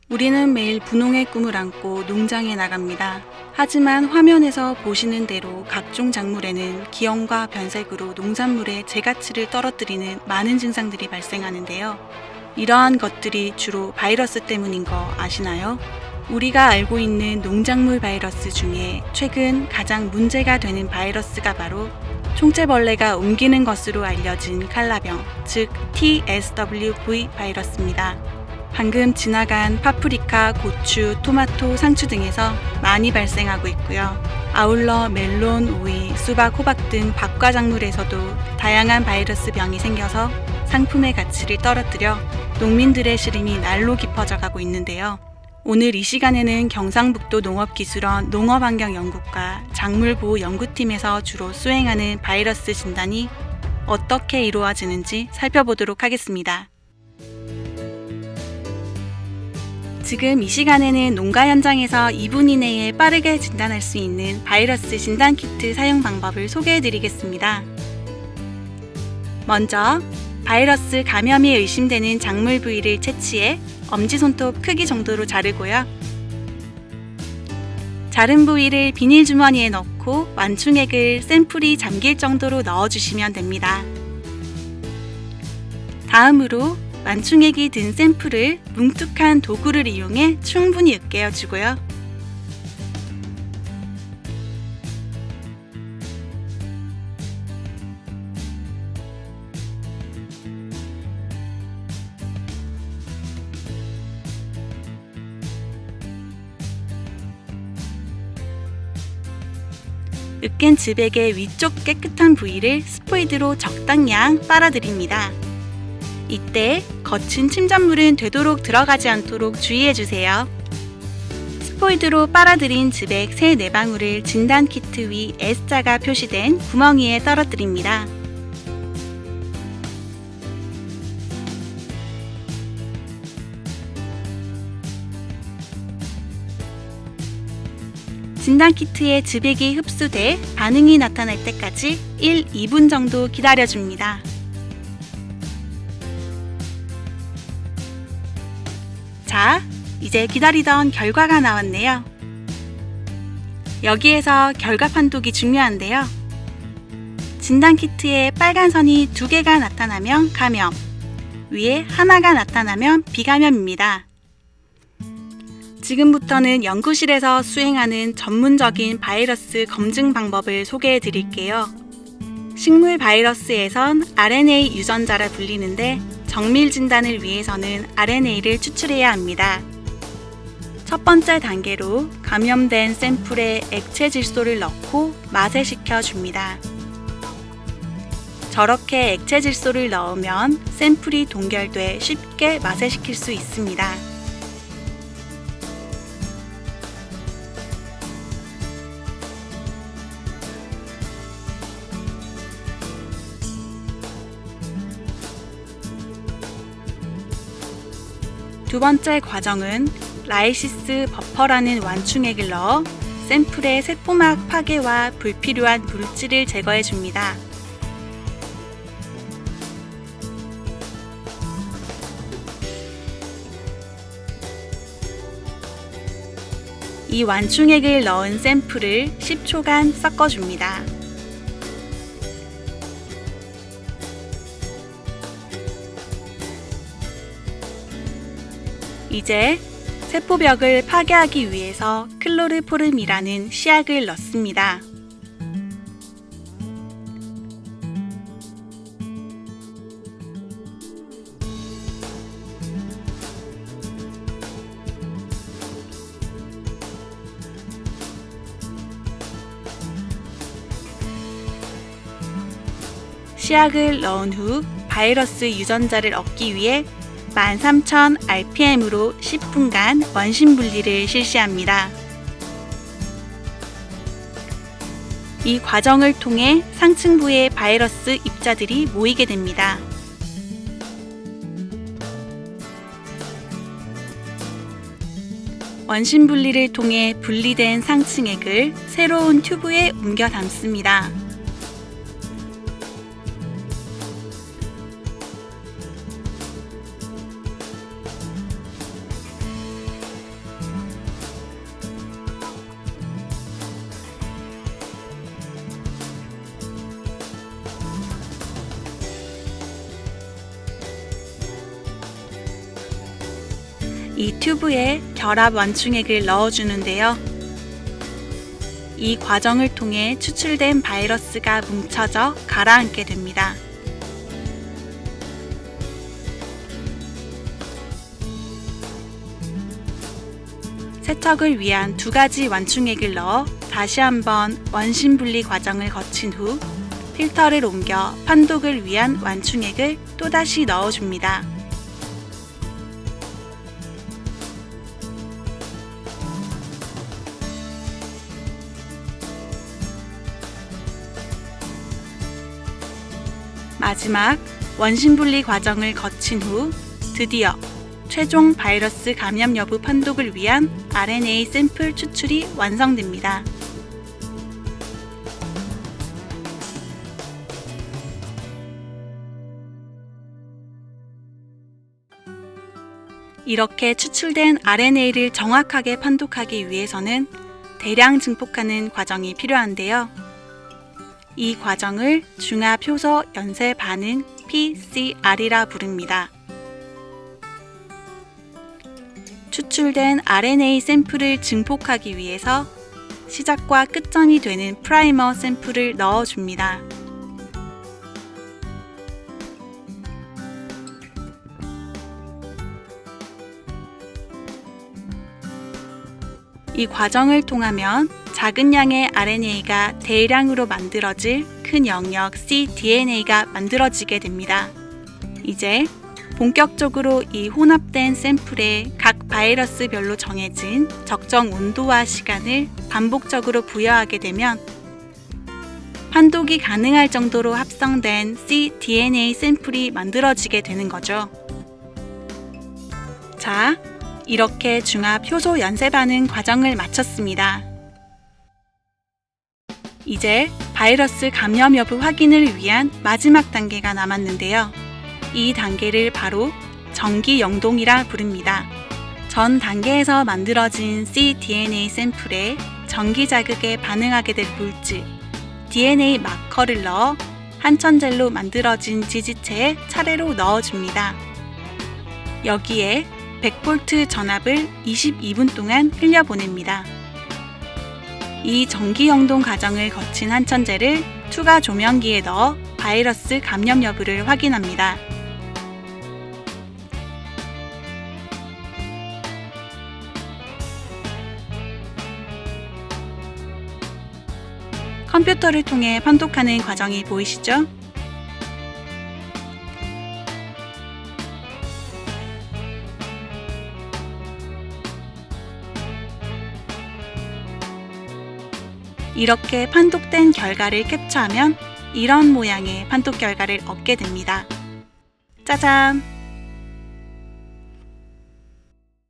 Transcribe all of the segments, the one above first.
우리는 매일 분홍의 꿈을 안고 농장에 나갑니다. 하지만 화면에서 보시는 대로 각종 작물에는 기형과 변색으로 농산물의 제가치를 떨어뜨리는 많은 증상들이 발생하는데요. 이러한 것들이 주로 바이러스 때문인 거 아시나요? 우리가 알고 있는 농작물 바이러스 중에 최근 가장 문제가 되는 바이러스가 바로 총체벌레가 옮기는 것으로 알려진 칼라병, 즉 TSWV 바이러스입니다. 방금 지나간 파프리카, 고추, 토마토, 상추 등에서 많이 발생하고 있고요. 아울러 멜론, 오이, 수박, 호박 등 밥과 작물에서도 다양한 바이러스 병이 생겨서 상품의 가치를 떨어뜨려 농민들의 시름이 날로 깊어져 가고 있는데요. 오늘 이 시간에는 경상북도 농업기술원 농업환경연구과 작물보호연구팀에서 주로 수행하는 바이러스 진단이 어떻게 이루어지는지 살펴보도록 하겠습니다. 지금 이 시간에는 농가 현장에서 2분 이내에 빠르게 진단할 수 있는 바이러스 진단 키트 사용 방법을 소개해 드리겠습니다. 먼저 바이러스 감염이 의심되는 작물 부위를 채취해 엄지손톱 크기 정도로 자르고요. 자른 부위를 비닐 주머니에 넣고 완충액을 샘플이 잠길 정도로 넣어주시면 됩니다. 다음으로 완충액이 든 샘플을 뭉툭한 도구를 이용해 충분히 으깨어주고요. 으깬 즙액의 위쪽 깨끗한 부위를 스포이드로 적당량 빨아들입니다. 이때 거친 침전물은 되도록 들어가지 않도록 주의해주세요. 스포이드로 빨아들인 즙액 3-4방울을 진단 키트 위 S자가 표시된 구멍 위에 떨어뜨립니다. 진단 키트에 즙액이 흡수돼 반응이 나타날 때까지 1-2분 정도 기다려줍니다. 자, 이제 기다리던 결과가 나왔네요. 여기에서 결과 판독이 중요한데요. 진단 키트에 빨간 선이 2개가 나타나면 감염, 위에 하나가 나타나면 비감염입니다. 지금부터는 연구실에서 수행하는 전문적인 바이러스 검증 방법을 소개해 드릴게요. 식물 바이러스에선 RNA 유전자라 불리는데 정밀 진단을 위해서는 RNA를 추출해야 합니다. 첫 번째 단계로 감염된 샘플에 액체 질소를 넣고 마세시켜 줍니다. 저렇게 액체 질소를 넣으면 샘플이 동결돼 쉽게 마세시킬 수 있습니다. 두 번째 과정은 라이시스 버퍼라는 완충액을 넣어 샘플의 세포막 파괴와 불필요한 물질을 제거해 줍니다. 이 완충액을 넣은 샘플을 10초간 섞어줍니다. 이제 세포벽을 파괴하기 위해서 클로르포름이라는 시약을 넣습니다. 시약을 넣은 후 바이러스 유전자를 얻기 위해 13,000rpm으로 10분간 원심 분리를 실시합니다. 이 과정을 통해 상층부에 바이러스 입자들이 모이게 됩니다. 원심 분리를 통해 분리된 상층액을 새로운 튜브에 옮겨 담습니다. 이 튜브에 결합 완충액을 넣어주는데요. 이 과정을 통해 추출된 바이러스가 뭉쳐져 가라앉게 됩니다. 세척을 위한 2가지 완충액을 넣어 다시 한번 원심 분리 과정을 거친 후 필터를 옮겨 판독을 위한 완충액을 또다시 넣어줍니다. 마지막 원심 분리 과정을 거친 후 드디어 최종 바이러스 감염 여부 판독을 위한 RNA 샘플 추출이 완성됩니다. 이렇게 추출된 RNA를 정확하게 판독하기 위해서는 대량 증폭하는 과정이 필요한데요. 이 과정을 중합 효소 연쇄 반응 PCR이라 부릅니다. 추출된 RNA 샘플을 증폭하기 위해서 시작과 끝점이 되는 프라이머 샘플을 넣어줍니다. 이 과정을 통하면 작은 양의 RNA가 대량으로 만들어질 큰 영역 cDNA가 만들어지게 됩니다. 이제 본격적으로 이 혼합된 샘플에 각 바이러스별로 정해진 적정 온도와 시간을 반복적으로 부여하게 되면 판독이 가능할 정도로 합성된 cDNA 샘플이 만들어지게 되는 거죠. 자, 이렇게 중합 효소 연쇄 반응 과정을 마쳤습니다. 이제 바이러스 감염 여부 확인을 위한 마지막 단계가 남았는데요. 이 단계를 바로 전기 영동이라 부릅니다. 전 단계에서 만들어진 cDNA 샘플에 전기 자극에 반응하게 될 물질, DNA 마커를 넣어 한천젤로 만들어진 지지체에 차례로 넣어줍니다. 여기에 100V 전압을 22분 동안 흘려보냅니다. 이 전기 영동 과정을 거친 한천젤을 투과 조명기에 넣어 바이러스 감염 여부를 확인합니다. 컴퓨터를 통해 판독하는 과정이 보이시죠? 이렇게 판독된 결과를 캡처하면 이런 모양의 판독 결과를 얻게 됩니다. 짜잔!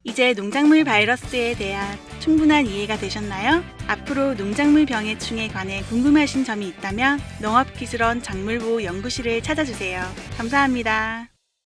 이제 농작물 바이러스에 대한 충분한 이해가 되셨나요? 앞으로 농작물 병해충에 관해 궁금하신 점이 있다면 농업기술원 작물보호 연구실을 찾아주세요. 감사합니다.